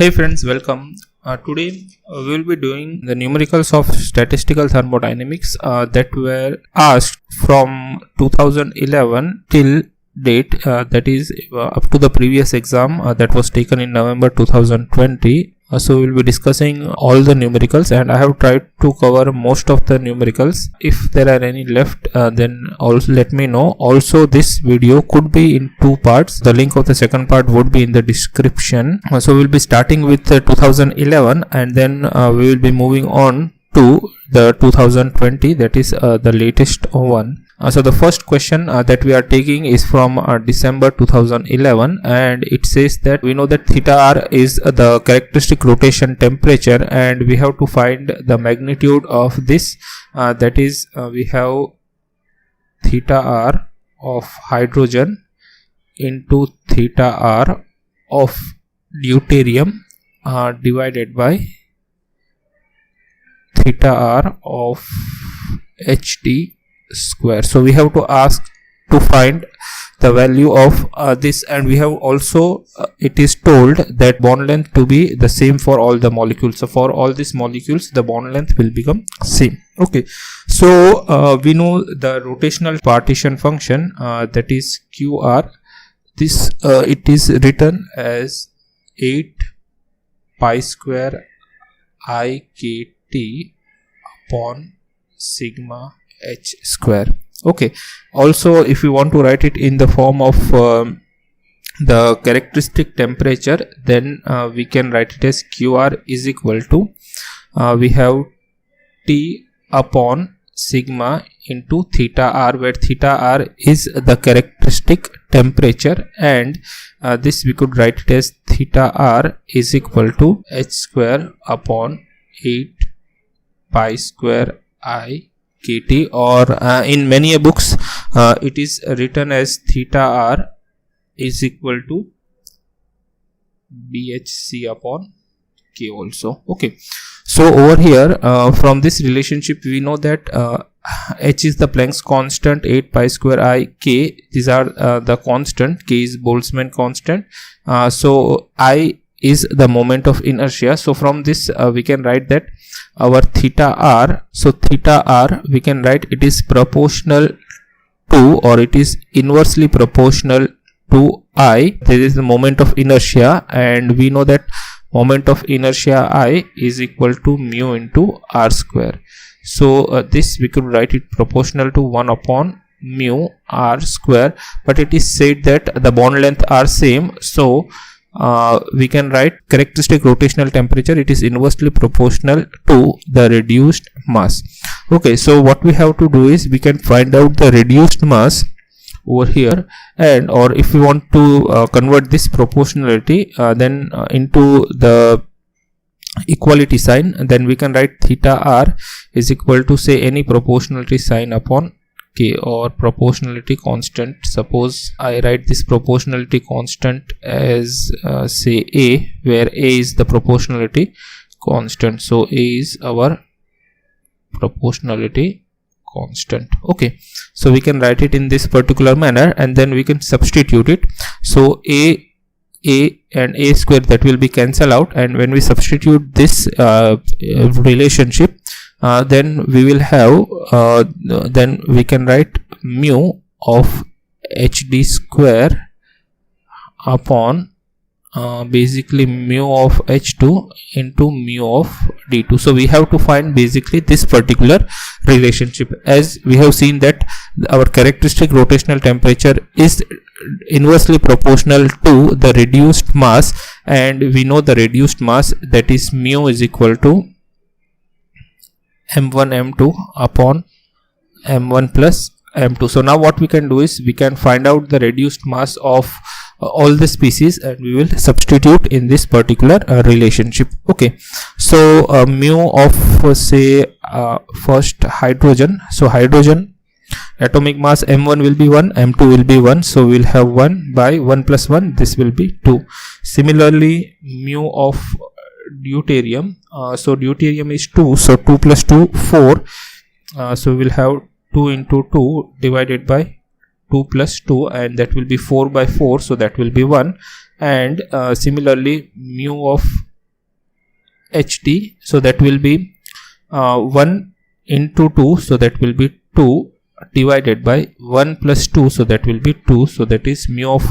Hey friends, welcome. Today we will be doing the numericals of statistical thermodynamics that were asked from 2011 till date, that is up to the previous exam that was taken in November 2020. So we will be discussing all the numericals, and I have tried to cover most of the numericals. If there are any left, then also let me know. Also, this video could be in two parts. The link of the second part would be in the description. So we will be starting with 2011, and then we will be moving on to the 2020, that is the latest one. So the first question that we are taking is from December 2011, and it says that we know that theta r is the characteristic rotation temperature, and we have to find the magnitude of this. That is, we have theta r of hydrogen into theta r of deuterium divided by theta r of Hd square. So we have to ask to find the value of this, and we have also it is told that bond length to be the same for all the molecules. So for all these molecules the bond length will become same. Okay, so we know the rotational partition function, that is QR. This it is written as 8 pi square I kt upon sigma h square. Okay, also if you want to write it in the form of the characteristic temperature, then we can write it as QR is equal to we have T upon sigma into theta r, where theta r is the characteristic temperature, and this we could write it as theta r is equal to h square upon 8 pi square I kt, or in many books it is written as theta r is equal to bhc upon k also. Okay, so over here from this relationship we know that h is the Planck's constant, 8 pi square I k, these are the constant, k is Boltzmann constant, so I is the moment of inertia. So from this we can write that our theta r, so theta r we can write it is proportional to, or it is inversely proportional to I. There is the moment of inertia, and we know that moment of inertia I is equal to mu into r square. So this we could write it proportional to 1 upon mu r square, but it is said that the bond length are same, so we can write characteristic rotational temperature, it is inversely proportional to the reduced mass. Okay, so what we have to do is we can find out the reduced mass over here, and or if we want to convert this proportionality then into the equality sign, then we can write theta r is equal to, say, any proportionality sign upon k, or proportionality constant. Suppose I write this proportionality constant as say a, where a is the proportionality constant, so a is our proportionality constant. Okay, so we can write it in this particular manner, and then we can substitute it. So a and a square, that will be cancel out, and when we substitute this relationship, then we will have then we can write mu of hd square upon basically mu of h2 into mu of d2. So we have to find basically this particular relationship, as we have seen that our characteristic rotational temperature is inversely proportional to the reduced mass, and we know the reduced mass, that is mu is equal to m1 m2 upon m1 plus m2. So now what we can do is we can find out the reduced mass of all the species, and we will substitute in this particular relationship. Okay, so mu of say first hydrogen, so hydrogen atomic mass m1 will be 1, m2 will be 1, so we'll have 1 by 1 plus 1, this will be 2. Similarly, mu of deuterium, so deuterium is 2, so 2 plus 2 4, so we'll have 2 into 2 divided by 2 plus 2, and that will be 4 by 4, so that will be 1. And similarly, mu of HT, so that will be 1 into 2, so that will be 2 divided by 1 plus 2, so that will be 2, so that is mu of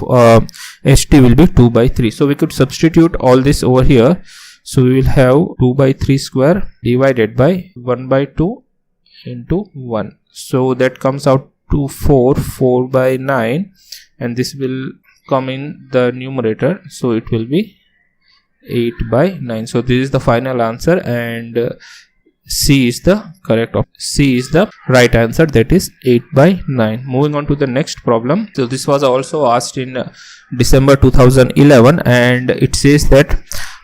HT will be 2 by 3. So we could substitute all this over here. So we will have 2 by 3 square divided by 1 by 2 into 1. So that comes out to 4 by 9, and this will come in the numerator, so it will be 8 by 9. So this is the final answer, and C is the correct option. C is the right answer, that is 8 by 9. Moving on to the next problem. So this was also asked in December 2011, and it says that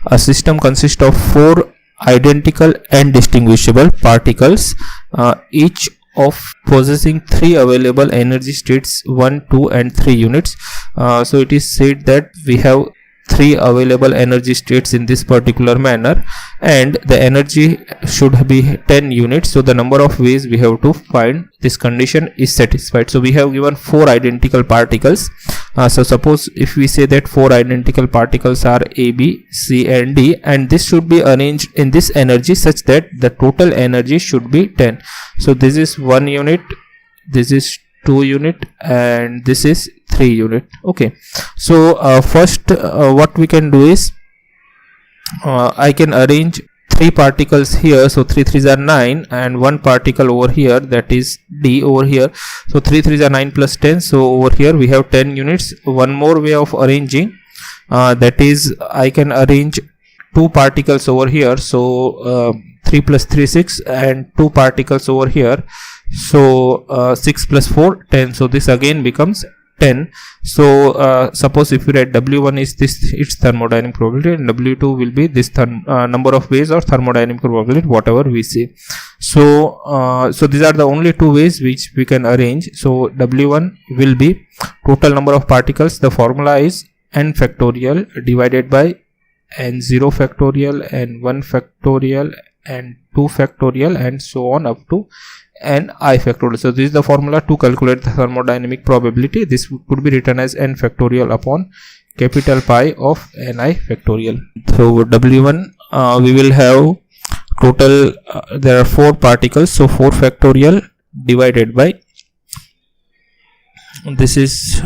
a system consists of 4 identical and distinguishable particles, each of possessing 3 available energy states, 1, 2 and 3 units. So it is said that we have 3 available energy states in this particular manner, and the energy should be 10 units. So the number of ways we have to find this condition is satisfied. So we have given 4 identical particles. So suppose if we say that 4 identical particles are A, B, C and D, and this should be arranged in this energy such that the total energy should be 10. So this is 1 unit, this is 2 unit, and this is 3 unit. Okay, so first what we can do is I can arrange 3 particles here. So 3 3s are 9, and 1 particle over here, that is D over here. So 3 3s are 9 plus 10. So over here we have 10 units. One more way of arranging, that is I can arrange 2 particles over here. So 3 plus 3 6, and 2 particles over here. So 6 plus 4 10. So this again becomes 10. So suppose if we write W1 is this, its thermodynamic probability, and W2 will be this number of ways or thermodynamic probability, whatever we say. So so these are the only 2 ways which we can arrange. So W1 will be total number of particles. The formula is n factorial divided by n0 factorial, n1 factorial, and 2 factorial, and so on up to n I factorial. So this is the formula to calculate the thermodynamic probability. This could be written as n factorial upon capital pi of ni factorial. So W1 we will have total there are 4 particles, so 4 factorial divided by, this is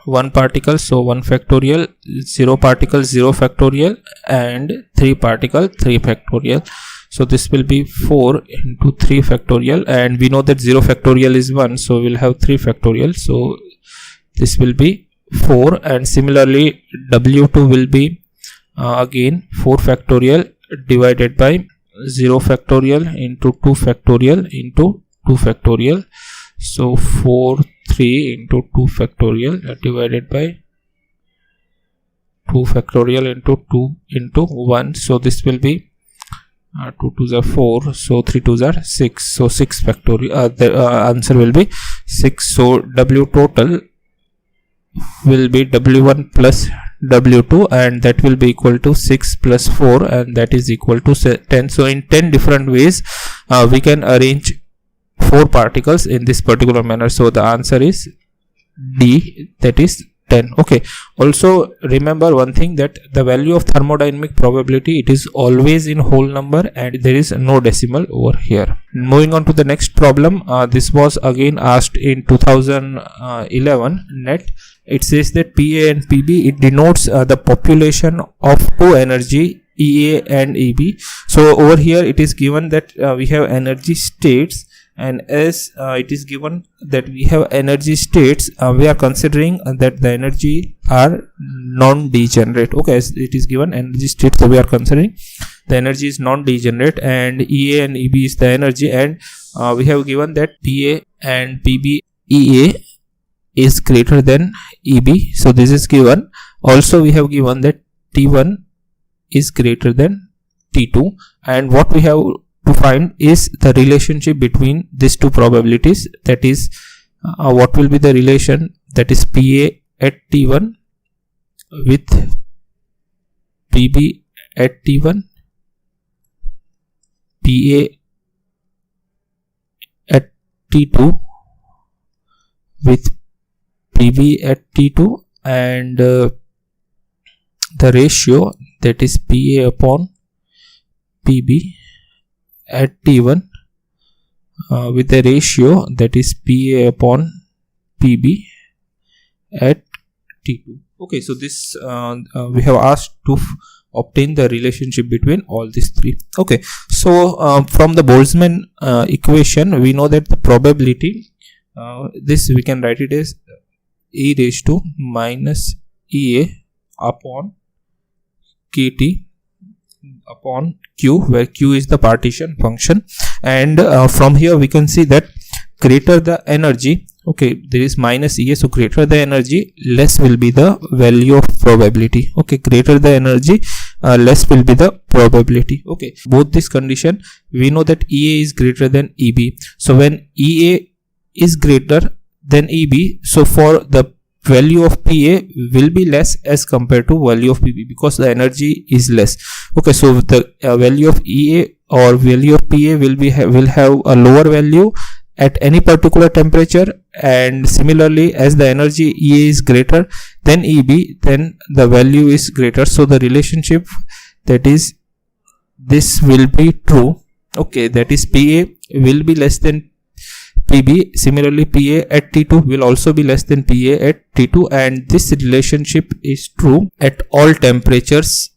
1 particle, so 1 factorial, 0 particle 0 factorial, and 3 particle 3 factorial. So this will be 4 into 3 factorial, and we know that 0 factorial is 1, so we'll have 3 factorial. So this will be 4, and similarly W2 will be again 4 factorial divided by 0 factorial into 2 factorial into 2 factorial. So 4 3 into 2 factorial divided by 2 factorial into 2 into 1. So this will be 2 2s are 4, so 3 2s are 6, so 6 factorial. The answer will be 6. So W total will be W1 plus W2, and that will be equal to 6 plus 4, and that is equal to 10. So in 10 different ways we can arrange 4 particles in this particular manner. So the answer is D, that is 10. Okay, also remember one thing, that the value of thermodynamic probability, it is always in whole number and there is no decimal over here. Moving on to the next problem, this was again asked in 2011 net. It says that PA and PB, it denotes the population of 2 energy EA and EB. So over here it is given that we have energy states, and as it is given that we have energy states, we are considering that the energy are non-degenerate. Okay, as it is given energy states, so we are considering the energy is non-degenerate, and EA and EB is the energy, and we have given that PA and PB EA is greater than EB. So this is given. Also we have given that T1 is greater than T2, and what we have to find is the relationship between these 2 probabilities. That is what will be the relation, that is PA at T1 with PB at T1, PA at T2 with PB at T2, and the ratio, that is PA upon PB at T1 with a ratio that is PA upon PB at T2. Okay, so this we have asked to obtain the relationship between all these three. Okay, so from the Boltzmann equation, we know that the probability, this we can write it as e raised to minus EA upon KT upon Q, where Q is the partition function, and from here we can see that greater the energy, okay, there is minus EA, so greater the energy, less will be the value of probability. Okay, greater the energy, less will be the probability. Okay, both this condition, we know that EA is greater than EB. So when EA is greater than EB, so for the value of PA will be less as compared to value of PB, because the energy is less. Okay, so the value of EA or value of PA will have a lower value at any particular temperature, and similarly as the energy EA is greater than EB, then the value is greater. So the relationship, that is, this will be true. Okay, that is PA will be less than PB. Similarly, PA at T2 will also be less than PA at T2, and this relationship is true at all temperatures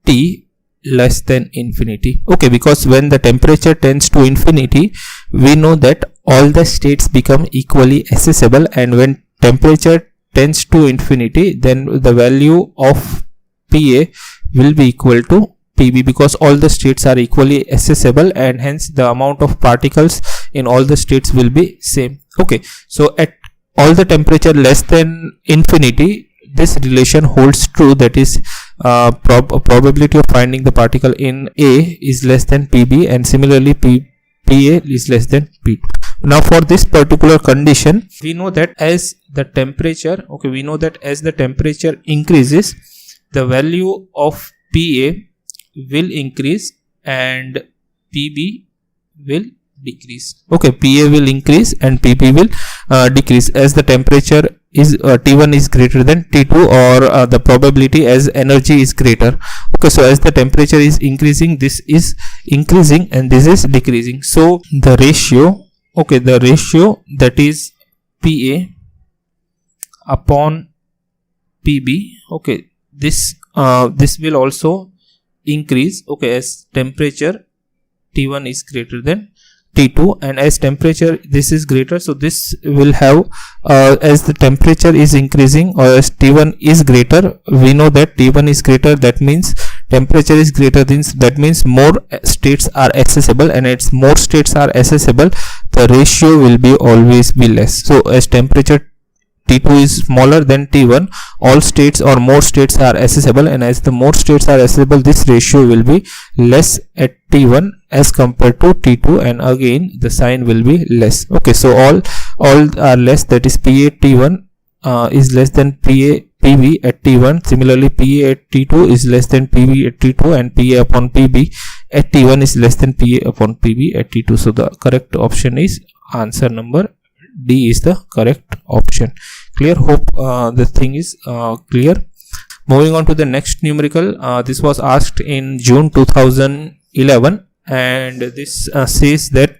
T less than infinity. Okay, because when the temperature tends to infinity, we know that all the states become equally accessible, and when temperature tends to infinity, then the value of PA will be equal to PB, because all the states are equally accessible, and hence the amount of particles in all the states will be same. Okay, so at all the temperature less than infinity, this relation holds true, that is probability of finding the particle in A is less than PB, and similarly PA is less than P2. Now for this particular condition, we know that as the temperature, okay, we know that as the temperature increases, the value of PA will increase and PB will decrease. Okay, PA will increase and PB will decrease as the temperature is T1 is greater than T2, or the probability as energy is greater. Okay, so as the temperature is increasing, this is increasing and this is decreasing. So the ratio, okay, the ratio that is PA upon PB, okay, this will also increase, okay, as temperature T1 is greater than T2, and as temperature this is greater, so this will have as the temperature is increasing, or as T1 is greater, we know that T1 is greater, that means temperature is greater, that means more states are accessible, and as more states are accessible, the ratio will be always be less. So as temperature T2 is smaller than T1, all states or more states are accessible, and as the more states are accessible, this ratio will be less at T1 as compared to T2, and again the sign will be less. Okay, so all are less, that is PA T1 is less than PB at T1. Similarly, PA at T2 is less than PB at T2, and PA upon PB at T1 is less than PA upon PB at T2. So the correct option is answer number D is the correct option. Clear? Hope the thing is clear. Moving on to the next numerical. This was asked in June 2011, and this says that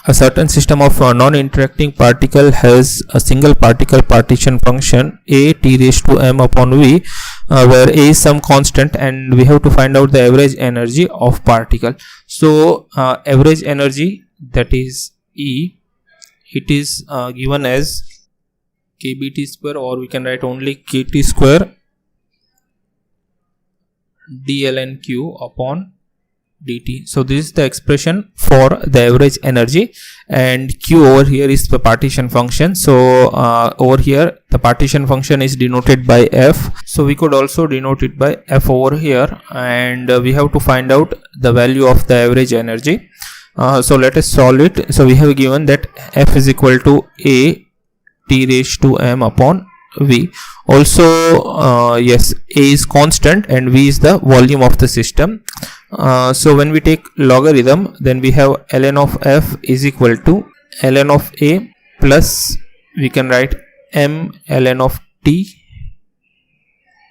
a certain system of non-interacting particle has a single particle partition function A T raised to m upon V, where A is some constant, and we have to find out the average energy of particle. So average energy, that is E, it is given as kBt square, or we can write only kt square dln q upon dt. So this is the expression for the average energy, and q over here is the partition function. So over here the partition function is denoted by f, so we could also denote it by f over here, and we have to find out the value of the average energy. So let us solve it. So we have given that f is equal to A T raised to m upon V. Also yes, A is constant and V is the volume of the system. So when we take logarithm, then we have ln of f is equal to ln of A plus, we can write m ln of t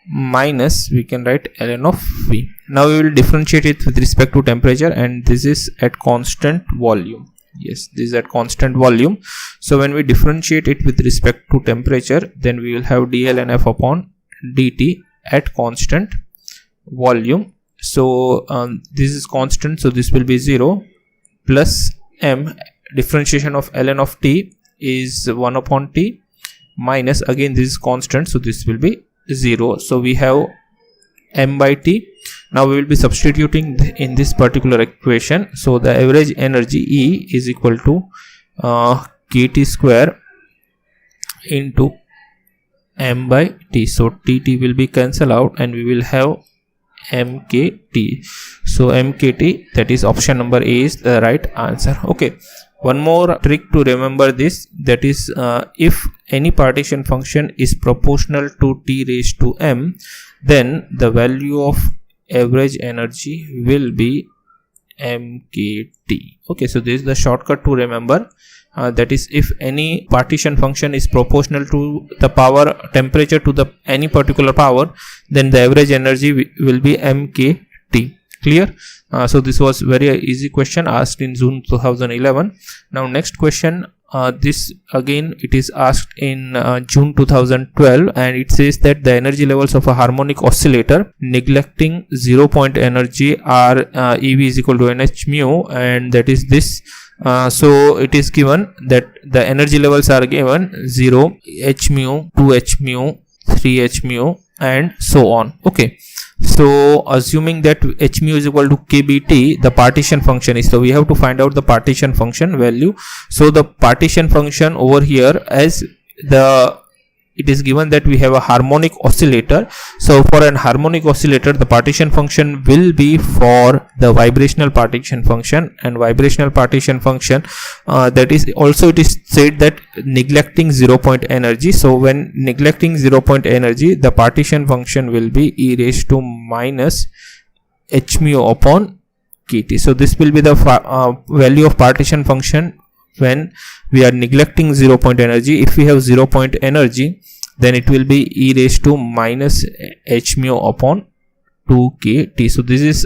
minus, we can write ln of V. now we will differentiate it with respect to temperature, and this is at constant volume. Yes, this is at constant volume. So when we differentiate it with respect to temperature, then we will have dlnf upon dt at constant volume. So this is constant, so this will be 0 plus m, differentiation of ln of t is 1 upon t, minus, again this is constant, so this will be 0. So we have m by t. Now we will be substituting in this particular equation. So the average energy E is equal to kT square into m by t. So tt will be cancelled out and we will have mkt. So mkt, that is option number A, is the right answer. Okay, one more trick to remember this, that is if any partition function is proportional to t raised to m, then the value of average energy will be mkt. Okay, so this is the shortcut to remember, that is if any partition function is proportional to the power temperature to the any particular power, then the average energy will be mkt. Clear? So this was very easy question asked in June 2011. Now next question, this again it is asked in June 2012, and it says that the energy levels of a harmonic oscillator neglecting 0 point energy are EV is equal to NH mu, and that is this. So it is given that the energy levels are given 0, h mu, 2h mu, 3h mu, and so on. Okay, so assuming that h mu is equal to kBt, the partition function is, so we have to find out the partition function value. So the partition function over here, as it is given that we have a harmonic oscillator, so for an harmonic oscillator the partition function will be for the vibrational partition function, and vibrational partition function that is also, it is said that neglecting 0 point energy. So when neglecting 0 point energy, the partition function will be e raised to minus h mu upon kt. So this will be the value of partition function when we are neglecting 0 point energy. If we have 0 point energy, then it will be e raised to minus h mu upon 2kt. So this is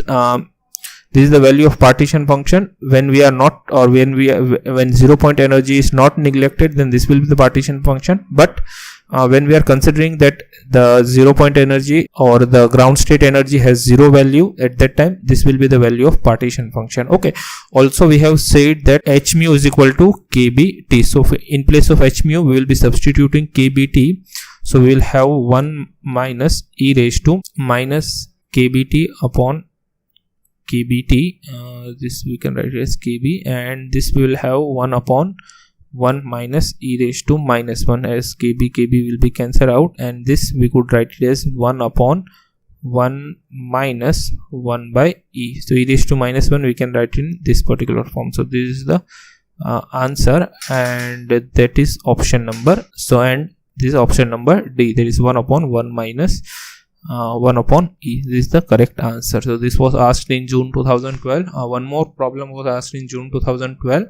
the value of partition function when we are not, or when 0 point energy is not neglected, then this will be the partition function. But when we are considering that the 0 point energy or the ground state energy has 0 value at that time, this will be the value of partition function. Okay, also we have said that h mu is equal to kBt. So in place of h mu we will be substituting kBt. So we will have 1 minus e raised to minus kBt upon kBt. This we can write as kb, and this we will have 1 upon 1 minus e raised to minus 1, as kb will be cancelled out, and this we could write it as 1 upon 1 minus 1 by e. So e raised to minus 1 we can write in this particular form. So this is the answer, and that is option number. So and this is option number D, there is 1 upon 1 minus 1 upon e. This is the correct answer. So this was asked in June 2012. One more problem was asked in June 2012,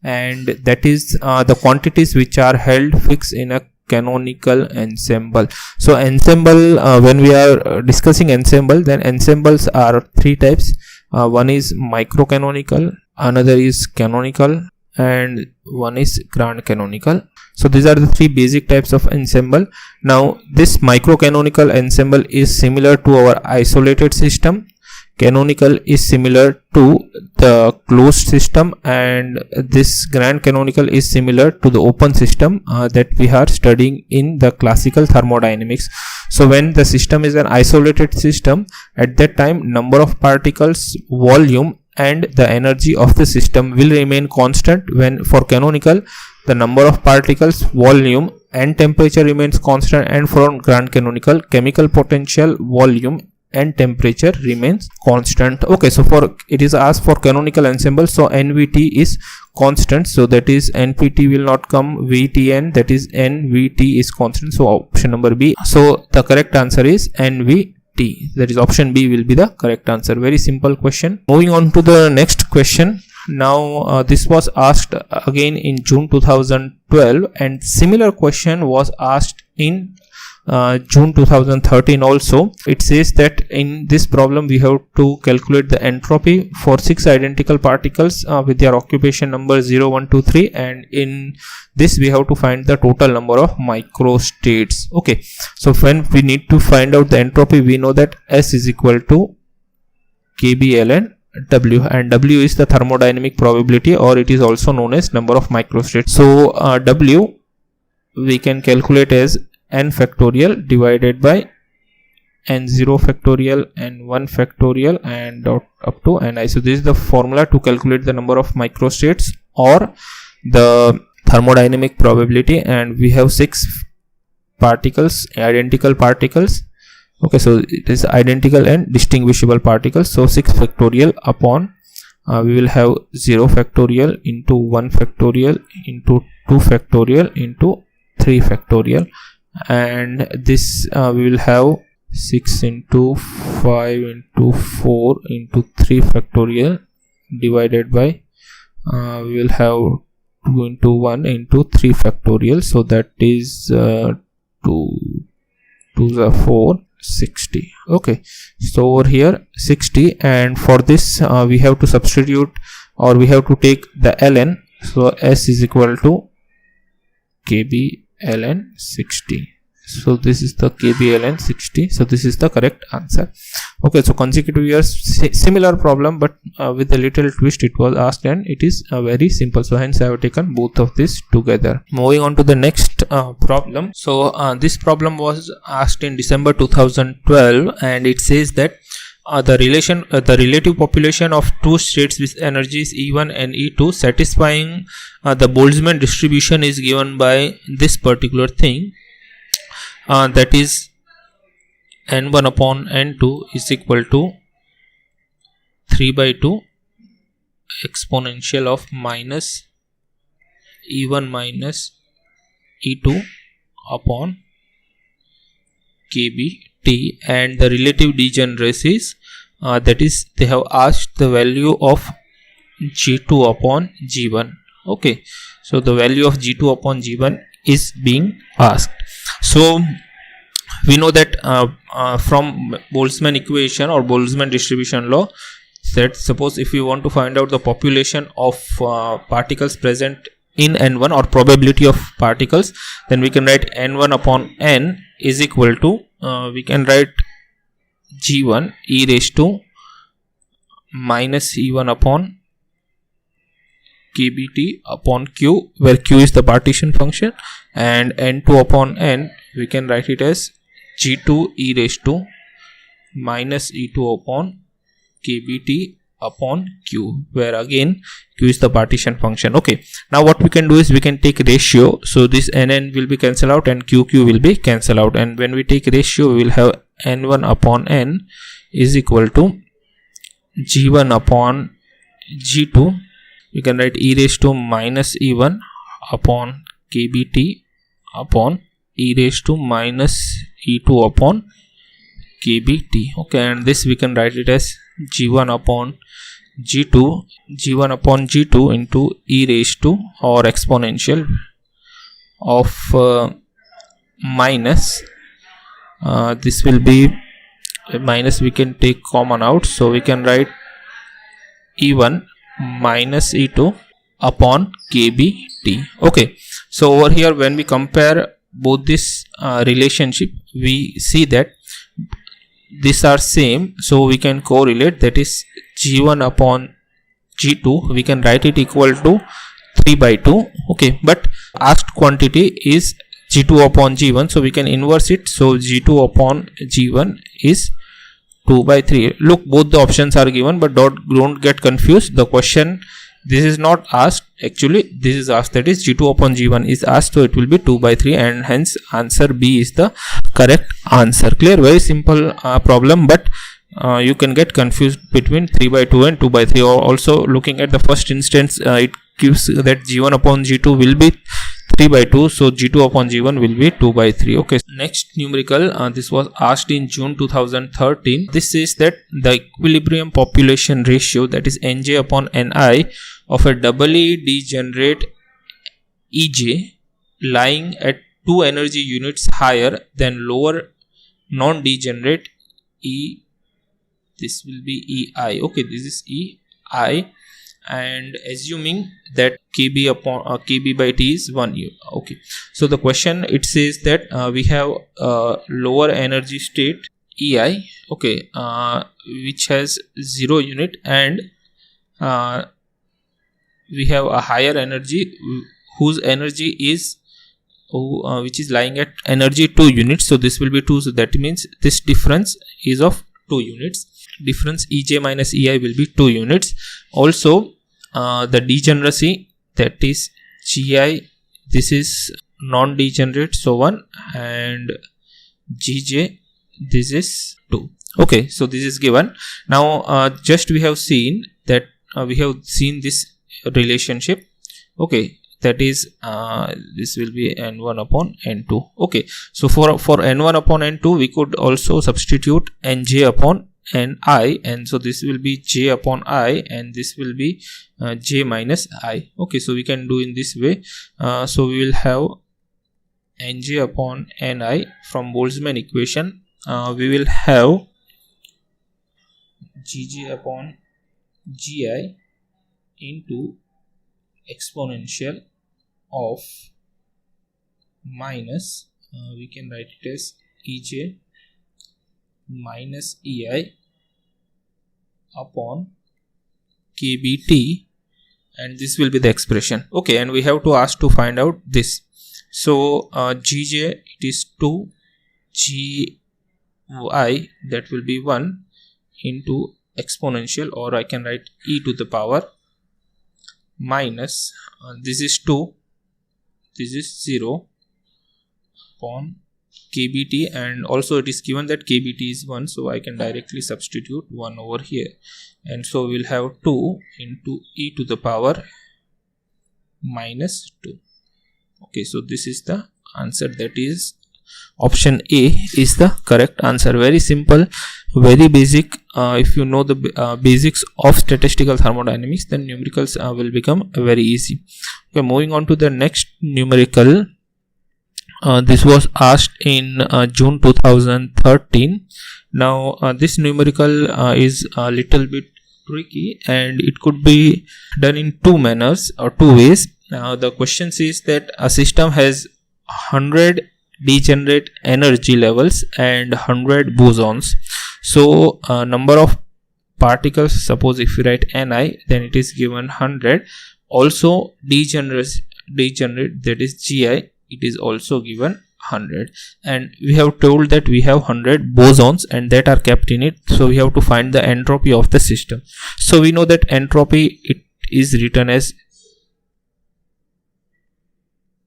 and that is the quantities which are held fixed in a canonical ensemble. So ensemble, when we are discussing ensemble, then ensembles are 3 types. One is microcanonical, another is canonical, and one is grand canonical. So these are the 3 basic types of ensemble. Now this microcanonical ensemble is similar to our isolated system, canonical is similar to the closed system, and this grand canonical is similar to the open system that we are studying in the classical thermodynamics. So when the system is an isolated system, at that time number of particles, volume, and the energy of the system will remain constant. When for canonical, the number of particles, volume, and temperature remains constant, and for grand canonical, chemical potential, volume, and temperature remains constant. Okay, so for it is asked for canonical ensemble, so NVT is constant, so that is NPT will not come, VTN, that is NVT is constant. So option number B. So the correct answer is NVT. That is option B will be the correct answer. Very simple question. Moving on to the next question. Now this was asked again in June 2012, and similar question was asked in June 2013 also. It says that in this problem we have to calculate the entropy for 6 identical particles with their occupation number 0, 1, 2, 3, and in this we have to find the total number of microstates. Okay, so when we need to find out the entropy, we know that S is equal to kBln W, and W is the thermodynamic probability, or it is also known as number of microstates. So W we can calculate as n factorial divided by n0 factorial, n1 factorial, and up to ni. So this is the formula to calculate the number of microstates or the thermodynamic probability, and we have 6 particles, identical particles. Okay, so it is identical and distinguishable particles. So 6 factorial upon we will have 0 factorial into 1 factorial into 2 factorial into 3 factorial, and this we will have 6 into 5 into 4 into 3 factorial divided by we will have 2 into 1 into 3 factorial. So that is 2 2s are 4, 60. Okay, so over here 60, and for this we have to substitute, or we have to take the ln. So S is equal to kb ln 60. So this is the kb ln 60. So this is the correct answer. Okay, so consecutive years, similar problem, but with a little twist it was asked, and it is very simple. So hence I have taken both of this together. Moving on to the next problem. So this problem was asked in December 2012, and it says that the relative population of two states with energies E1 and E2 satisfying the Boltzmann distribution is given by this particular thing, that is n1 upon n2 is equal to 3 by 2 exponential of minus E1 minus E2 upon kBt, and the relative degeneracies, that is they have asked the value of G2 upon G1. Okay, so the value of G2 upon G1 is being asked. So we know that from Boltzmann equation or Boltzmann distribution law, that suppose if we want to find out the population of particles present in n1 or probability of particles, then we can write n1 upon n is equal to we can write G1 e raised to minus E1 upon kBt upon q, where q is the partition function, and n2 upon n we can write it as G2 e raised to minus E2 upon kBt upon q, where again q is the partition function. Okay, now what we can do is we can take ratio. So this nn will be cancelled out and qq will be cancelled out, and when we take ratio we will have n1 upon n is equal to G1 upon G2. We can write e raised to minus E1 upon kBt upon e raised to minus E2 upon kBt. Okay, and this we can write it as G1 upon G2, G1 upon G2 into e raised to or exponential of minus, this will be minus, we can take common out, so we can write E1 minus E2 upon kBt. Okay, so over here when we compare both this relationship, we see that these are same, so we can correlate, that is G1 upon G2 we can write it equal to 3 by 2. Okay, but asked quantity is G2 upon G1, so we can inverse it. So G2 upon G1 is 2 by 3. Look, both the options are given, but don't get confused. The question, this is not asked, actually this is asked, that is G2 upon G1 is asked, so it will be 2 by 3, and hence answer B is the correct answer. Clear? Very simple problem, but you can get confused between 3 by 2 and 2 by 3. Or also looking at the first instance, it gives that G1 upon G2 will be 3 by 2, so G2 upon G1 will be 2 by 3. Okay, next numerical, this was asked in June 2013. This says that the equilibrium population ratio, that is Nj upon Ni, of a doubly degenerate EJ lying at 2 energy units higher than lower non-degenerate E. This will be EI. Okay, this is EI, and assuming that kb upon kb by t is 1 U. Okay, so the question, it says that we have lower energy state EI, okay, which has 0 unit, and we have a higher energy whose energy is which is lying at energy 2 units. So this will be 2, so that means this difference is of 2 units. Difference EJ minus EI will be 2 units. Also the degeneracy, that is GI, this is non-degenerate, so 1, and GJ, this is 2. Okay, so this is given. Now just we have seen that we have seen this relationship. Okay, that is this will be n1 upon n2. Okay, so for n1 upon n2 we could also substitute nj upon ni, and so this will be j upon I, and this will be j minus I. Okay, so we can do in this way. So we will have nj upon ni from Boltzmann equation. We will have gj upon gi into exponential of minus we can write it as EJ minus EI upon KBT, and this will be the expression. Okay, and we have to ask to find out this. So GJ, it is 2, GI, that will be 1 into exponential, or I can write e to the power minus this is 2, this is 0 upon KBT, and also it is given that KBT is 1, so I can directly substitute 1 over here, and so we will have 2 into e to the power minus 2. Okay, so this is the answer, that is option A is the correct answer. Very simple, very basic. If you know the basics of statistical thermodynamics, then numericals will become very easy. Okay, moving on to the next numerical. This was asked in June 2013. Now this numerical is a little bit tricky, and it could be done in 2 manners or 2 ways. Now the question says that a system has 100 degenerate energy levels and 100 bosons. So number of particles, suppose if we write Ni, then it is given 100. Also degenerate, that is Gi, it is also given 100, and we have told that we have 100 bosons and that are kept in it. So we have to find the entropy of the system. So we know that entropy, it is written as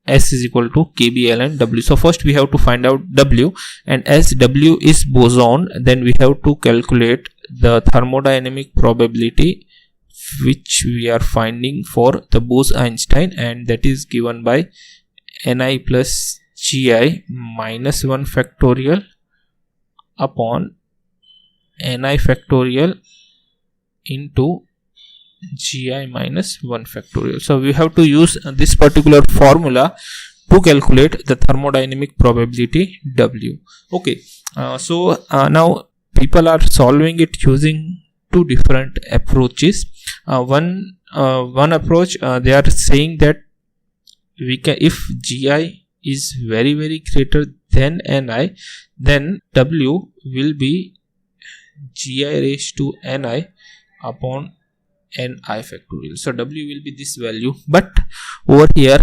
S is equal to KBln W. So first we have to find out W, and as W is boson, then we have to calculate the thermodynamic probability which we are finding for the Bose-Einstein, and that is given by Ni plus Gi minus 1 factorial upon Ni factorial into Gi minus 1 factorial. So we have to use this particular formula to calculate the thermodynamic probability W. Okay, so now people are solving it using 2 different approaches. One approach, they are saying that we can, if Gi is very greater than Ni, then W will be Gi raised to Ni upon Ni factorial. So W will be this value, but over here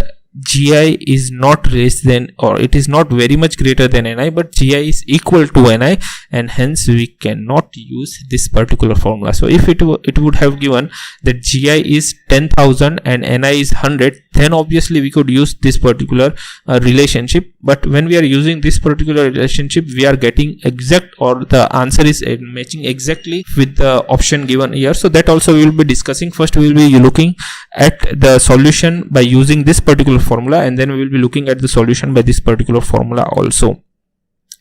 Gi is not raised than, or it is not very much greater than Ni, but Gi is equal to Ni, and hence we cannot use this particular formula. So if it would have given that Gi is 10,000 and Ni is 100, then obviously we could use this particular relationship. But when we are using this particular relationship, we are getting exact, or the answer is matching exactly with the option given here. So that also we will be discussing. First we will be looking at the solution by using this particular formula, and then we will be looking at the solution by this particular formula also.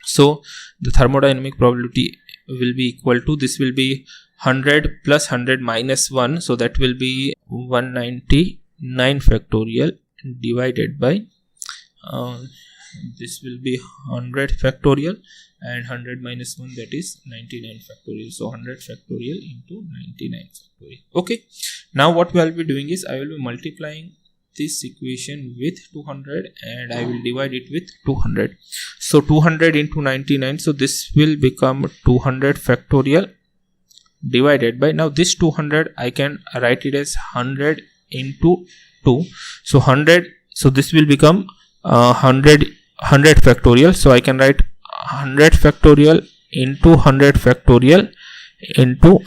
So the thermodynamic probability will be equal to, this will be 100 plus 100 minus 1, so that will be 199 factorial divided by this will be 100 factorial, and 100 minus 1, that is 99 factorial. So 100 factorial into 99 factorial. Okay, now what we will be doing is I will be multiplying this equation with 200 and I will divide it with 200. So 200 into 99, so this will become 200 factorial divided by, now this 200 I can write it as 100 into 2. So 100, so this will become 100 factorial. So I can write 100 factorial into 100 factorial into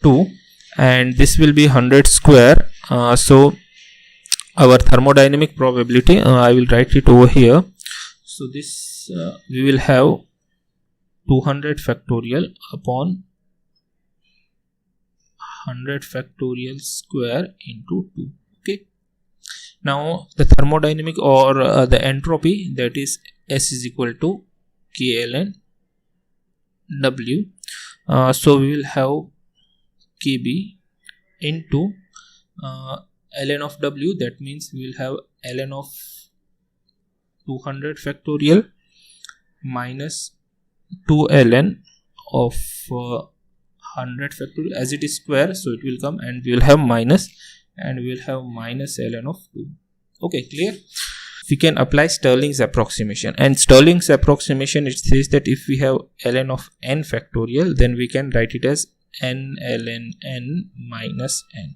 2, and this will be 100 square. So our thermodynamic probability, I will write it over here. So this we will have 200 factorial upon 100 factorial square into 2. Okay, now the thermodynamic or the entropy, that is S is equal to K ln W. So we will have Kb into ln of W, that means we will have ln of 200 factorial minus 2 ln of 100 factorial, as it is square, so it will come, and we will have minus, and we will have minus ln of 2. Okay, clear? We can apply Stirling's approximation, and Stirling's approximation, it says that if we have ln of n factorial, then we can write it as n ln n minus n.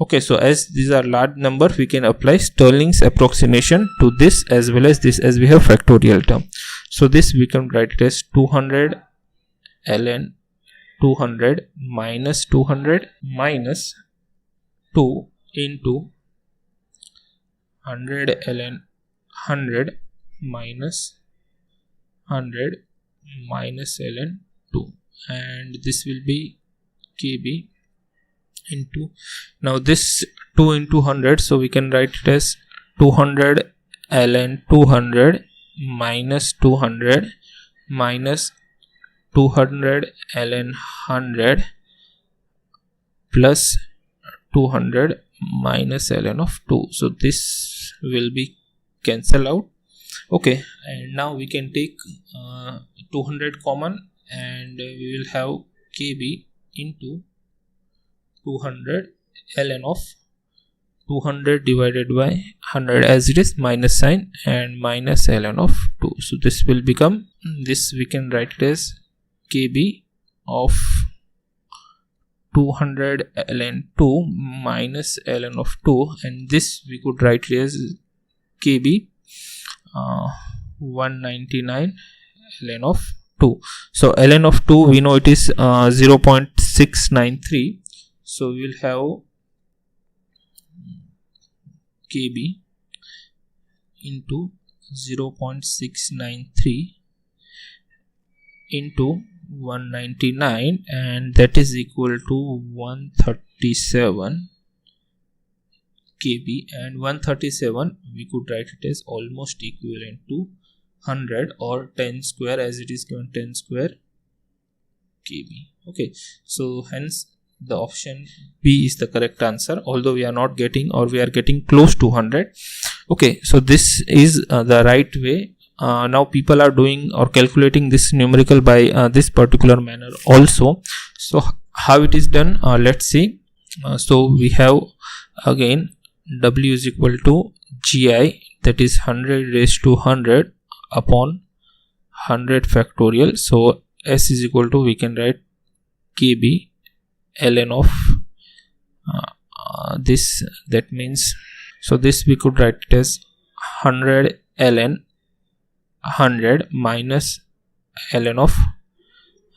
Okay, so as these are large number, we can apply Stirling's approximation to this as well as this, as we have factorial term. So this we can write it as 200 ln 200 minus 200 minus 2 into 100 ln 100 minus 100 minus ln 2, and this will be Kb into, now this 2 into 100, so we can write it as 200 ln 200 minus 200 minus 200 ln 100 plus 200 minus ln of 2. So this will be cancel out. Okay, and now we can take 200 common, and we will have Kb into 200 ln of 200 divided by 100, as it is minus sign, and minus ln of 2. So this will become, this we can write it as Kb of 200 ln 2 minus ln of 2, and this we could write it as Kb 199 ln of 2. So ln of 2, we know it is 0.693, so we will have Kb into 0.693 into 199, and that is equal to 137 Kb, and 137 we could write it as almost equivalent to 100 or 10 square, as it is given 10 square Kb. Okay, so hence the option B is the correct answer, although we are not getting, or we are getting close to 100. Okay, so this is the right way. Now people are doing or calculating this numerical by this particular manner also. So how it is done, let's see. So we have again W is equal to Gi, that is 100 raised to 100 upon 100 factorial. So S is equal to, we can write Kb ln of this, that means, so this we could write it as 100 ln 100 minus ln of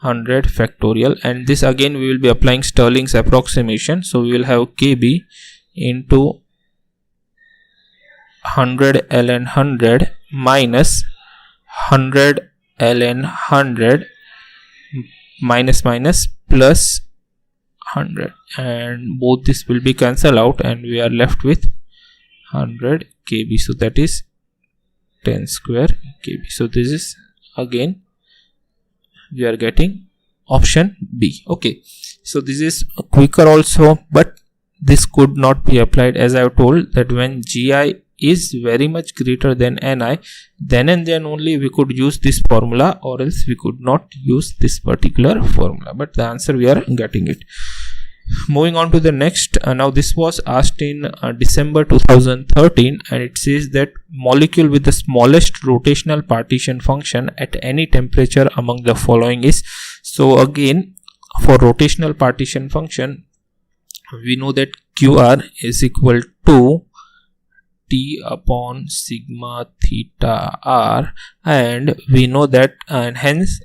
100 factorial, and this again we will be applying Stirling's approximation. So we will have Kb into 100 ln 100 minus 100 ln 100 minus minus plus 100, and both this will be cancelled out, and we are left with 100 Kb. So that is 10 square Kb. So this is again we are getting option B. Okay, so this is quicker also, but this could not be applied, as I have told that when Gi is very much greater than Ni, then and then only we could use this formula, or else we could not use this particular formula. But the answer we are getting it. Moving on to the next. Now this was asked in December 2013, and it says that molecule with the smallest rotational partition function at any temperature among the following is. So again, for rotational partition function, we know that QR is equal to T upon sigma theta r, and we know that, and hence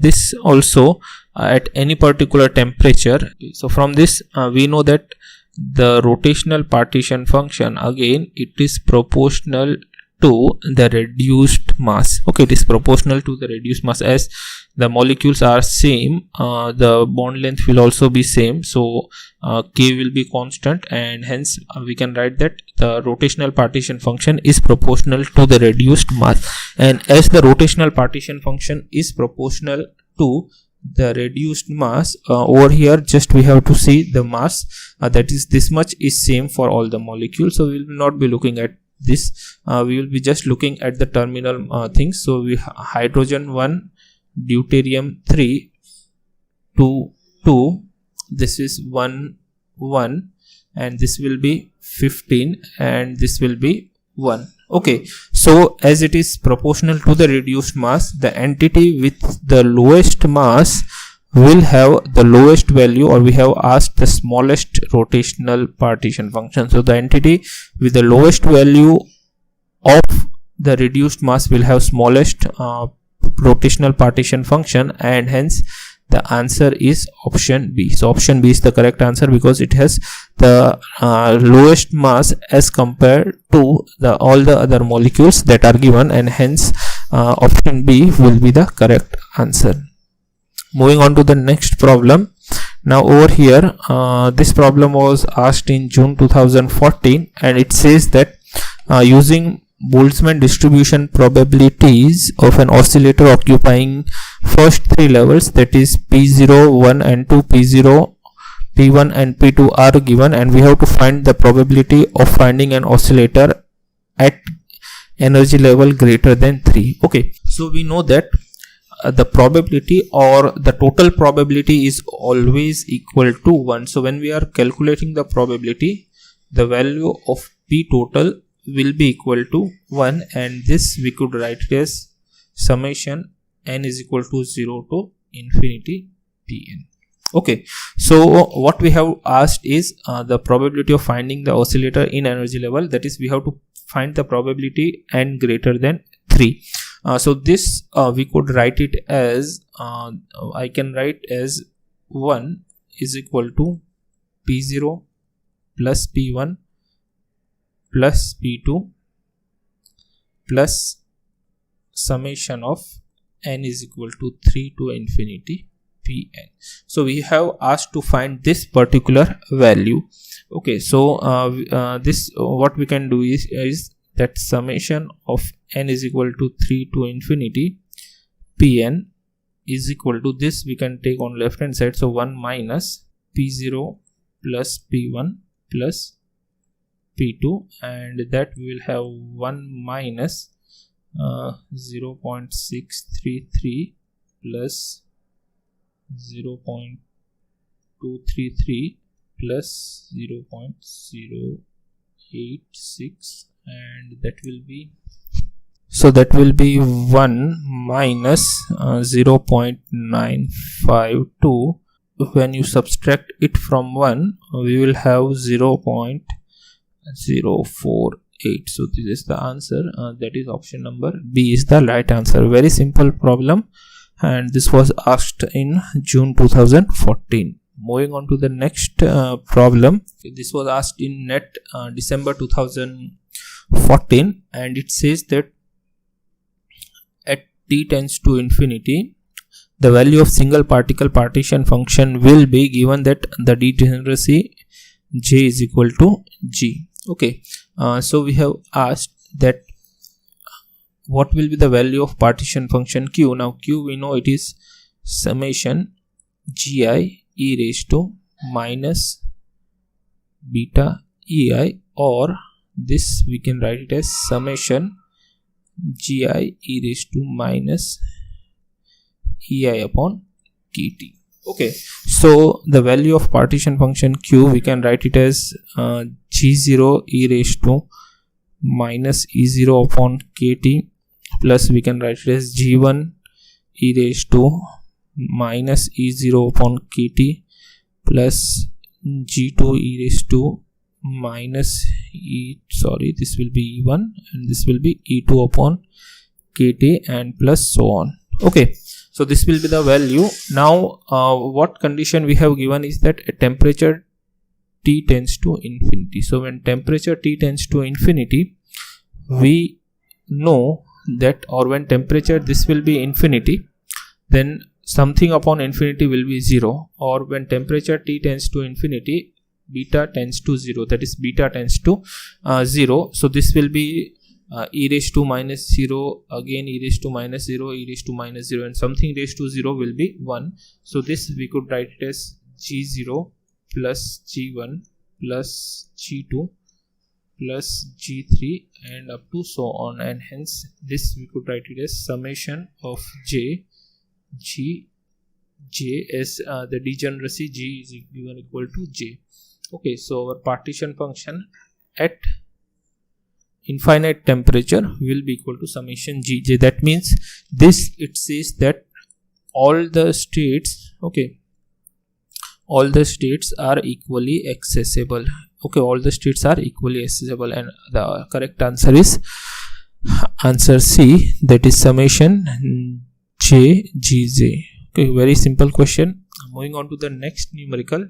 this also at any particular temperature. So from this we know that the rotational partition function, again it is proportional to the reduced mass. Okay, it is proportional to the reduced mass. As the molecules are same, the bond length will also be same, so K will be constant, and hence we can write that the rotational partition function is proportional to the reduced mass. And as the rotational partition function is proportional to the reduced mass, over here just we have to see the mass, that is this much is same for all the molecules. So we will not be looking at this, we will be just looking at the terminal things. So we hydrogen 1, deuterium 3, 2, 2, this is 1, 1, and this will be 15, and this will be 1. Okay, so as it is proportional to the reduced mass, the entity with the lowest mass will have the lowest value, or we have asked the smallest rotational partition function. So the entity with the lowest value of the reduced mass will have smallest rotational partition function, and hence the answer is option B. So option B is the correct answer because it has the lowest mass as compared to all the other molecules that are given, and hence option B will be the correct answer. Moving on to the next problem. Now over here, this problem was asked in June 2014, and it says that using Boltzmann distribution probabilities of an oscillator occupying first three levels, that is P0, 1 and 2, P0, P1 and P2 are given, and we have to find the probability of finding an oscillator at energy level greater than 3. Okay, so we know that the probability or the total probability is always equal to 1. So when we are calculating the probability, the value of P total will be equal to 1, and this we could write it as summation n is equal to 0 to infinity Pn. Okay, so what we have asked is the probability of finding the oscillator in energy level, that is we have to find the probability n greater than 3. So this we could write it as I can write as 1 is equal to P0 plus P1 plus P2 plus summation of n is equal to 3 to infinity Pn. So we have asked to find this particular value. Okay, so this what we can do is that summation of n is equal to 3 to infinity Pn is equal to this, we can take on left hand side, so 1 minus P0 plus P1 plus P2, and that we will have 1 minus 0.633 plus 0.233 plus 0.086, and that will be, so that will be 1 minus 0.952. When you subtract it from 1, we will have 0.048. So this is the answer, that is option number B is the right answer. Very simple problem, and this was asked in June 2014. Moving on to the next problem. This was asked in NET December 2014, and it says that at t tends to infinity, the value of single particle partition function will be given that the degeneracy J is equal to G. Okay, so we have asked that what will be the value of partition function Q. Now Q we know it is summation Gi e raised to minus beta ei, or this we can write it as summation gi e raised to minus ei upon kt. Okay, so the value of partition function q, we can write it as g0 e raised to minus e0 upon kt, plus we can write it as g1 e raised to minus e0 upon kt, plus g2 e raised to minus this will be e1 and this will be e2 upon kt, and plus so on. Okay, so this will be the value. Now what condition we have given is that temperature T tends to infinity. So when temperature T tends to infinity, we know that, or when temperature this will be infinity, then something upon infinity will be 0, or when temperature T tends to infinity, beta tends to 0, that is beta tends to 0. So this will be e raised to minus 0, again e raised to minus 0, e raised to minus 0, and something raised to 0 will be 1. So this we could write it as g0 plus g1 plus g2 plus g3 and up to so on, and hence this we could write it as summation of j as the degeneracy g is given equal to j. Okay, so our partition function at infinite temperature will be equal to summation gj. That means this, it says that all the states, okay, all the states are equally accessible. Okay, all the states are equally accessible, and the correct answer is answer C, that is summation j gj. Okay, very simple question. Moving on to the next numerical.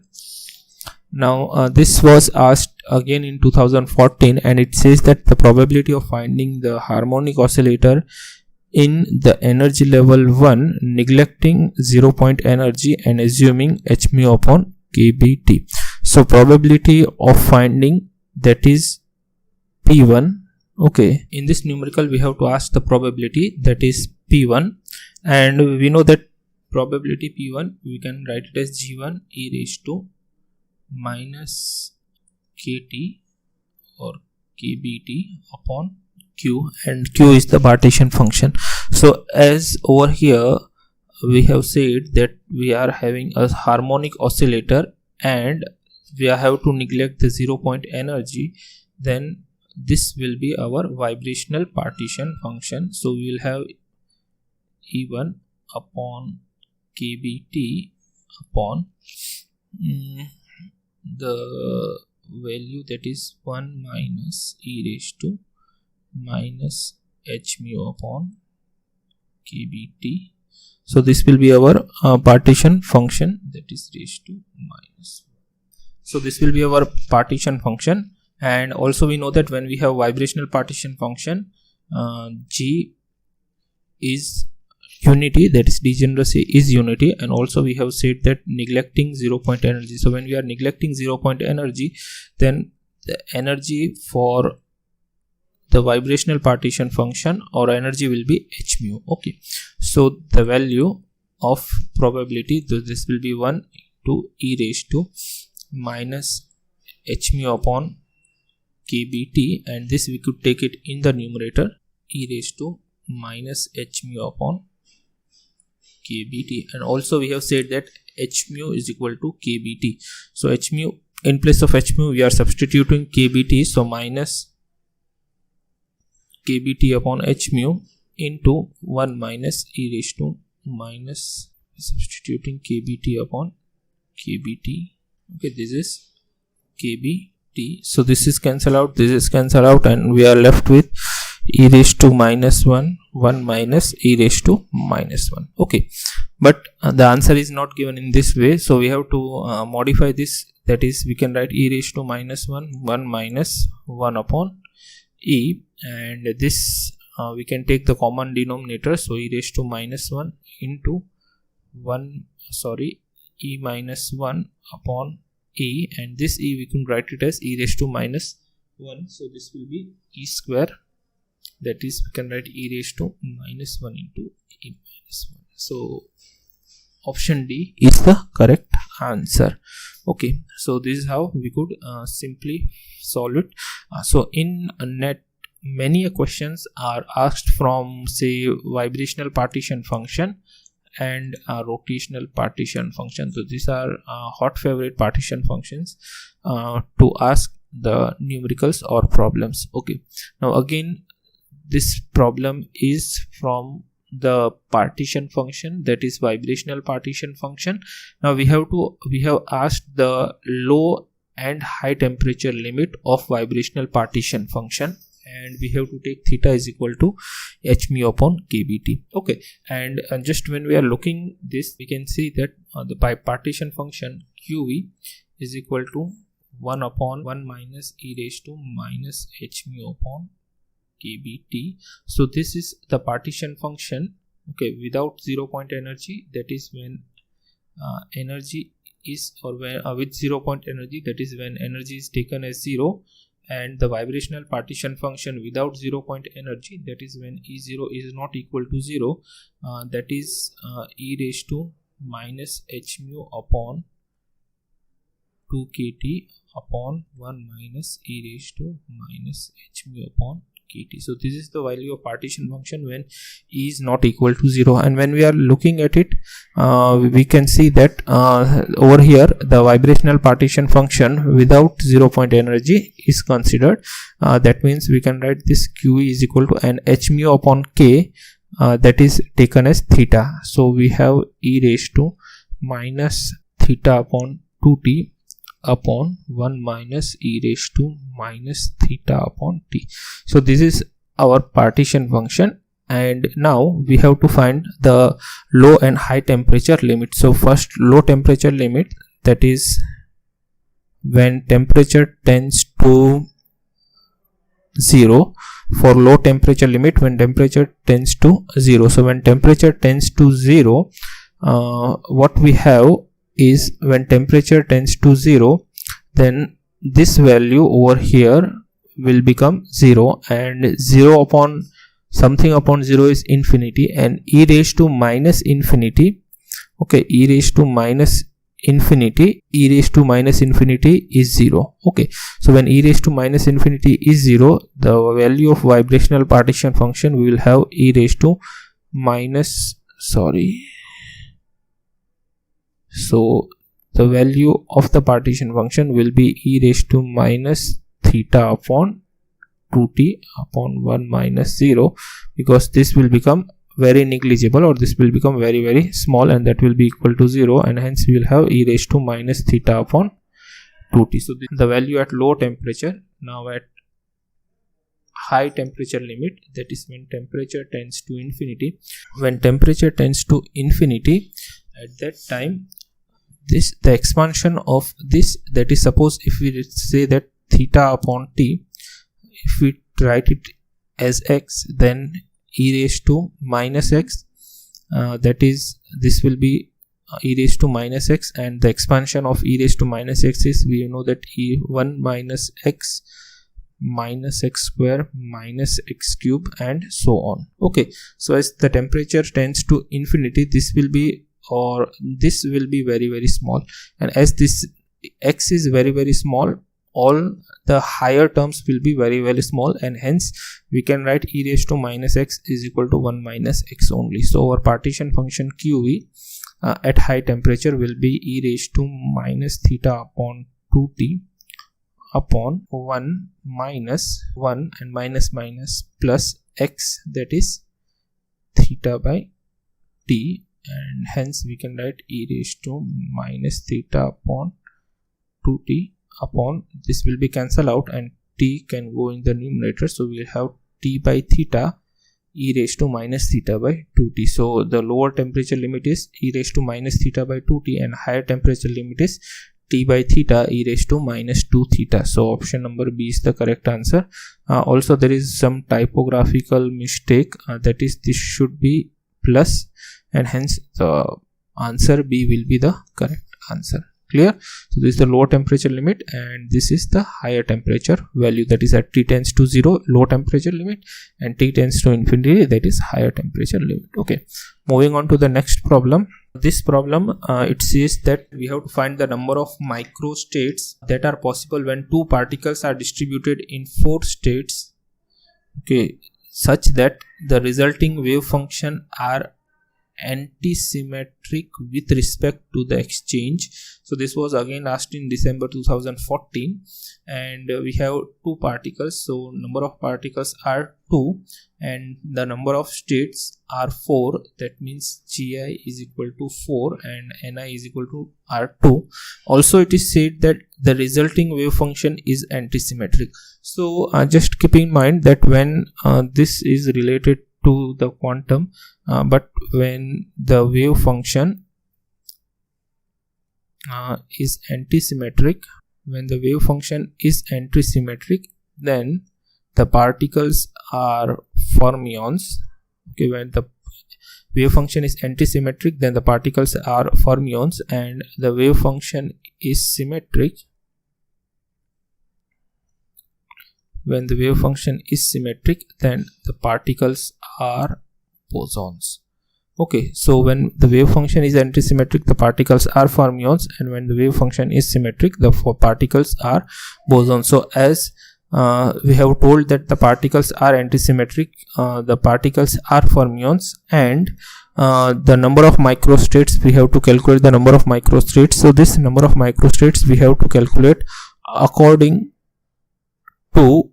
Now this was asked again in 2014, and it says that the probability of finding the harmonic oscillator in the energy level 1 neglecting 0 point energy and assuming h mu upon kbt. So probability of finding, that is p1. Okay, in this numerical we have to ask the probability, that is p1, and we know that probability p1 we can write it as g1 e raised to minus kt or kbt upon q, and q is the partition function. So as over here we have said that we are having a harmonic oscillator and we have to neglect the 0 point energy, then this will be our vibrational partition function. So we will have e1 upon kbt upon the value, that is 1 minus e raised to minus h mu upon kbt. So this will be our partition function, that is raised to minus. So this will be our partition function, and also we know that when we have vibrational partition function, g is unity, that is degeneracy is unity, and also we have said that neglecting 0 point energy. So when we are neglecting 0 point energy, then the energy for the vibrational partition function or energy will be h mu. Okay, so the value of probability, this will be 1 to e raised to minus h mu upon kbt, and this we could take it in the numerator, e raised to minus h mu upon kbt, and also we have said that h mu is equal to kbt. So h mu, in place of h mu we are substituting kbt, so minus kbt upon h mu into 1 minus e raised to minus, substituting kbt upon kbt. Okay, this is kbt, so this is cancel out, this is cancel out, and we are left with e raised to minus 1 minus e raised to minus 1. Okay, but the answer is not given in this way, so we have to modify this, that is we can write e raised to minus 1 minus 1 upon e, and this we can take the common denominator, so e raised to minus 1 into e minus 1 upon e, and this e we can write it as e raised to minus 1, so this will be e square, that is we can write e raised to minus 1 into e minus 1. So option D is the correct answer. Okay, so this is how we could simply solve it. So in net, many questions are asked from, say, vibrational partition function and rotational partition function. So these are hot favorite partition functions to ask the numericals or problems. Okay, now again, this problem is from the partition function, that is vibrational partition function. Now we have asked the low and high temperature limit of vibrational partition function, and we have to take theta is equal to h mu upon kBt. Okay, and just when we are looking this, we can see that the partition function qv is equal to 1 upon 1 minus e raised to minus h mu upon kBt. So this is the partition function, okay, without 0 point energy, that is when energy is, or when with 0 point energy, that is when energy is taken as 0, and the vibrational partition function without 0 point energy, that is when E0 is not equal to 0, that is e raised to minus h mu upon 2 kt upon 1 minus e raised to minus h mu upon kt. So this is the value of partition function when E is not equal to 0. And when we are looking at it, we can see that over here the vibrational partition function without 0 point energy is considered. That means we can write this QE is equal to an h mu upon k, that is taken as theta. So we have e raised to minus theta upon 2t upon 1 minus e raised to minus theta upon t. So this is our partition function, and now we have to find the low and high temperature limit. So first, low temperature limit, that is when temperature tends to 0. For low temperature limit, when temperature tends to 0. So when temperature tends to 0, what we have is when temperature tends to 0, then this value over here will become 0, and 0 upon something upon 0 is infinity, and e raised to minus infinity, okay, e raised to minus infinity is 0. Okay, so when e raised to minus infinity is 0, the value of vibrational partition function, we will have e raised to minus, so the value of the partition function will be e raised to minus theta upon 2t upon 1 minus 0, because this will become very negligible, or this will become very, very small, and that will be equal to 0, and hence we will have e raised to minus theta upon 2t. So this is the value at low temperature. Now at high temperature limit, that is when temperature tends to infinity. When temperature tends to infinity, at that time, the expansion of this, that is, suppose if we say that theta upon t, if we write it as x, then e raised to minus x, that is, this will be e raised to minus x, and the expansion of e raised to minus x is, we know that e1 minus x square minus x cube, and so on. Okay, so as the temperature tends to infinity, this will be very, very small, and as this x is very, very small, all the higher terms will be very, very small, and hence we can write e raised to minus x is equal to 1 minus x only. So our partition function QE at high temperature will be e raised to minus theta upon 2t upon 1 minus 1 and minus minus plus x, that is theta by t, and hence we can write e raised to minus theta upon 2t upon, this will be cancelled out and t can go in the numerator, so we will have t by theta e raised to minus theta by 2t. So the lower temperature limit is e raised to minus theta by 2t, and higher temperature limit is t by theta e raised to minus 2 theta. So option number B is the correct answer. Also there is some typographical mistake, that is, this should be plus, and hence the answer B will be the correct answer. Clear? So this is the lower temperature limit, and this is the higher temperature value, that is at T tends to 0 low temperature limit, and T tends to infinity, that is higher temperature limit. Okay, moving on to the next problem. This problem it says that we have to find the number of microstates that are possible when two particles are distributed in 4 states, okay, such that the resulting wave function are antisymmetric with respect to the exchange. So this was again asked in December 2014, and we have 2 particles, so number of particles are 2 and the number of states are 4. That means Gi is equal to 4 and Ni is equal to R2. Also it is said that the resulting wave function is antisymmetric. So just keep in mind that when this is related to the quantum, but when the wave function is antisymmetric, then the particles are fermions. Okay, when the wave function is antisymmetric, then the particles are fermions, and the wave function is symmetric. When the wave function is symmetric, then the particles are bosons. Okay, so when the wave function is antisymmetric, the particles are fermions, and when the wave function is symmetric, the particles are bosons. So as we have told that the particles are antisymmetric, the particles are fermions, and the number of microstates, we have to calculate the number of microstates. So this number of microstates we have to calculate according to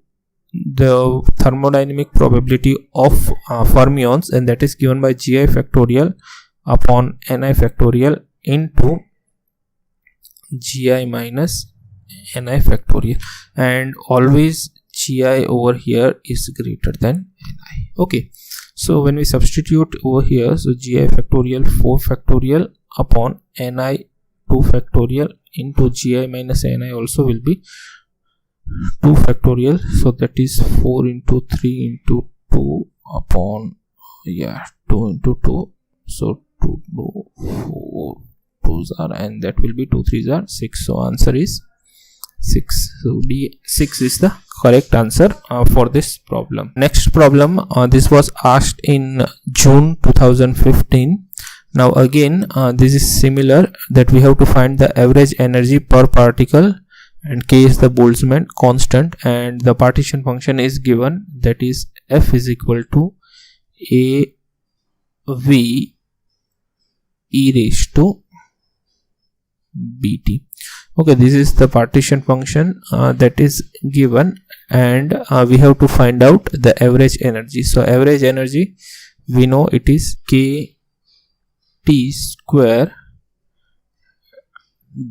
the thermodynamic probability of fermions, and that is given by Gi factorial upon Ni factorial into Gi minus Ni factorial, and always Gi over here is greater than Ni. Okay, so when we substitute over here, so Gi factorial 4 factorial upon Ni 2 factorial into Gi minus Ni also will be 2 factorial, so that is 4 into 3 into 2 upon 2 into 2, so 2 4 2s are, and that will be 2 3s are 6, so answer is 6. So D6 is the correct answer for this problem. Next problem, this was asked in June 2015. Now again this is similar, that we have to find the average energy per particle, and K is the Boltzmann constant, and the partition function is given, that is F is equal to AV e raised to BT. Okay, this is the partition function that is given, and we have to find out the average energy. So average energy, we know it is KT square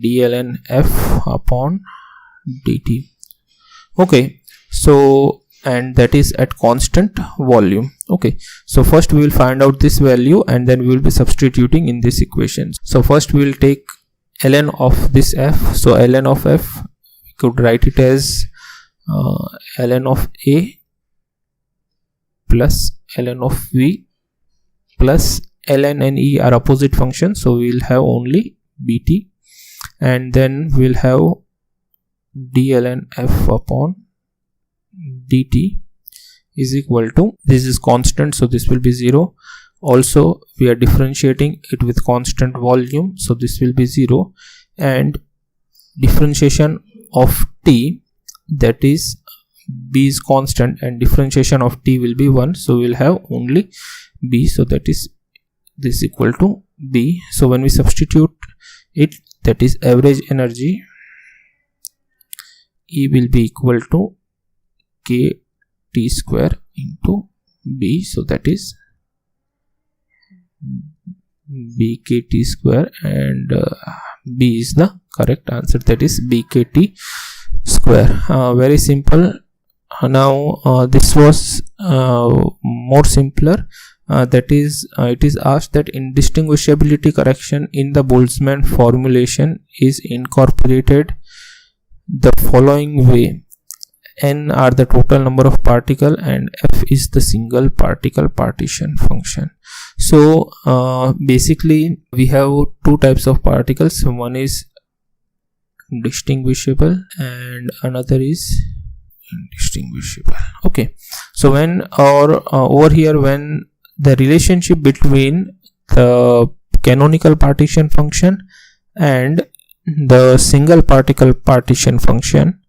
dln F upon dt. Okay, so and that is at constant volume. Okay, so first we will find out this value, and then we will be substituting in this equation. So first we will take ln of this F. So ln of F, we could write it as ln of A plus ln of V plus ln and E are opposite functions, so we will have only BT, and then we will have dln F upon dt is equal to, this is constant, so this will be 0. Also we are differentiating it with constant volume, so this will be 0, and differentiation of T, that is B is constant, and differentiation of T will be 1, so we will have only B, so that is this equal to B. So when we substitute it, that is average energy E will be equal to KT square into B, so that is BKT square, and B is the correct answer, that is BKT square. Very simple. Now this was more simpler, that is it is asked that indistinguishability correction in the Boltzmann formulation is incorporated the following way: N are the total number of particle and F is the single particle partition function. So basically we have two types of particles. One is distinguishable and another is indistinguishable. Okay, so when over here, when the relationship between the canonical partition function and the single particle partition function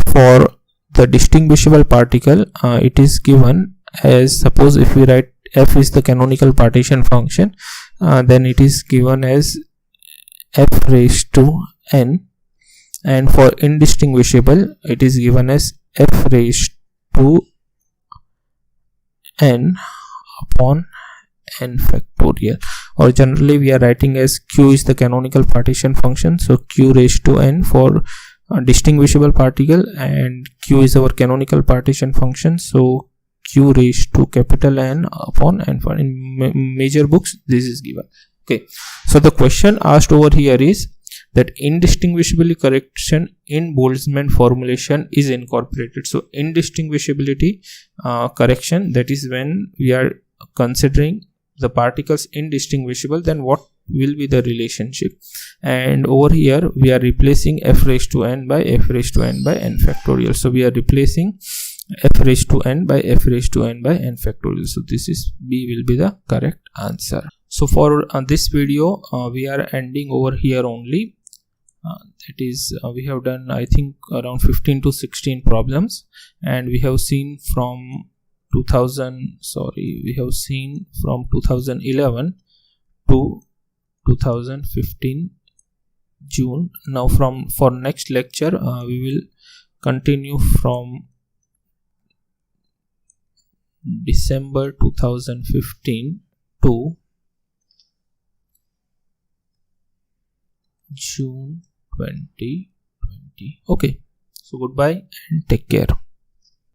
for the distinguishable particle, it is given as, suppose if we write f is the canonical partition function, then it is given as f raised to n, and for indistinguishable it is given as f raised to n upon n factorial, or generally we are writing as q is the canonical partition function, so q raised to n for distinguishable particle, and q is our canonical partition function, so q raised to capital N upon n. For in major books this is given. Okay, so the question asked over here is that indistinguishability correction in Boltzmann formulation is incorporated. So indistinguishability correction, that is when we are considering the particles indistinguishable, then what will be the relationship, and over here we are replacing f raised to n by f raised to n by n factorial. So we are replacing f raised to n by f raised to n by n factorial. So this is B will be the correct answer. So for this video we are ending over here only. That is we have done I think around 15 to 16 problems, and we have seen from 2011 to 2015 June. Now for next lecture we will continue from December 2015 to June 2020. Okay, so goodbye and take care.